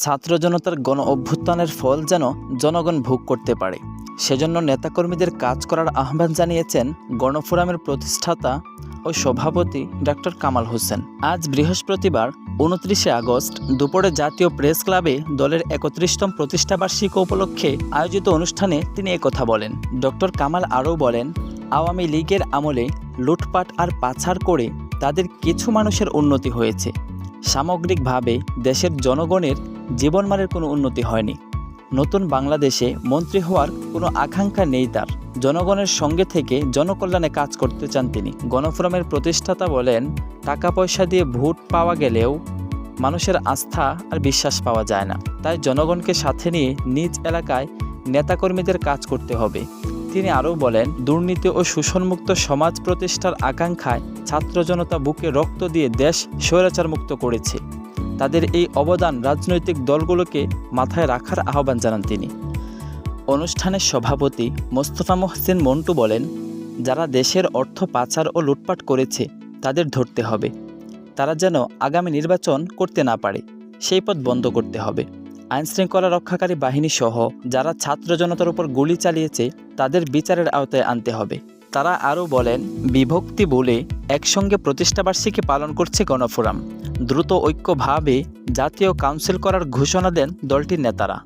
ছাত্র জনতার গণ অভ্যুত্থানের ফল যেন জনগণ ভোগ করতে পারে, সেজন্য নেতাকর্মীদের কাজ করার আহ্বান জানিয়েছেন গণফোরামের প্রতিষ্ঠাতা ও সভাপতি ডক্টর কামাল হোসেন। আজ বৃহস্পতিবার 29শে আগস্ট দুপুরে জাতীয় প্রেস ক্লাবে দলের 31তম প্রতিষ্ঠাবার্ষিকী উপলক্ষে আয়োজিত অনুষ্ঠানে তিনি একথা বলেন। ডক্টর কামাল আরও বলেন, আওয়ামী লীগের আমলে লুটপাট আর পাচার করে তাদের কিছু মানুষের উন্নতি হয়েছে, সামগ্রিকভাবে দেশের জনগণের জীবনমানের কোনো উন্নতি হয়নি। নতুন বাংলাদেশে মন্ত্রী হওয়ার কোনো আকাঙ্ক্ষা নেই তার। জনগণের সঙ্গে থেকে জনকল্যাণে কাজ করতে চান তিনি। গণফোরামের প্রতিষ্ঠাতা বলেন, টাকা পয়সা দিয়ে ভোট পাওয়া গেলেও মানুষের আস্থা আর বিশ্বাস পাওয়া যায় না। তাই জনগণকে সাথে নিয়ে নিজ এলাকায় নেতাকর্মীদের কাজ করতে হবে। তিনি আরও বলেন, দুর্নীতি ও শোষণমুক্ত সমাজ প্রতিষ্ঠার আকাঙ্ক্ষায় ছাত্র জনতা বুকে রক্ত দিয়ে দেশ স্বৈরাচার মুক্ত করেছে। তাদের এই অবদান রাজনৈতিক দলগুলোকে মাথায় রাখার আহ্বান জানান তিনি। অনুষ্ঠানের সভাপতি মোস্তফা মোহসিন মন্টু বলেন, যারা দেশের অর্থ পাচার ও লুটপাট করেছে তাদের ধরতে হবে। তারা যেন আগামী নির্বাচন করতে না পারে, সেই পথ বন্ধ করতে হবে। আইনশৃঙ্খলা রক্ষাকারী বাহিনী সহ যারা ছাত্র জনতার উপর গুলি চালিয়েছে তাদের বিচারের আওতায় আনতে হবে। তারা আরও বলেন, বিভক্তি বলে একসঙ্গে প্রতিষ্ঠাবার্ষিকী পালন করছে গণফোরাম। দ্রুত ঐক্যভাবে জাতীয় কাউন্সিল করার ঘোষণা দেন দলটির নেতারা।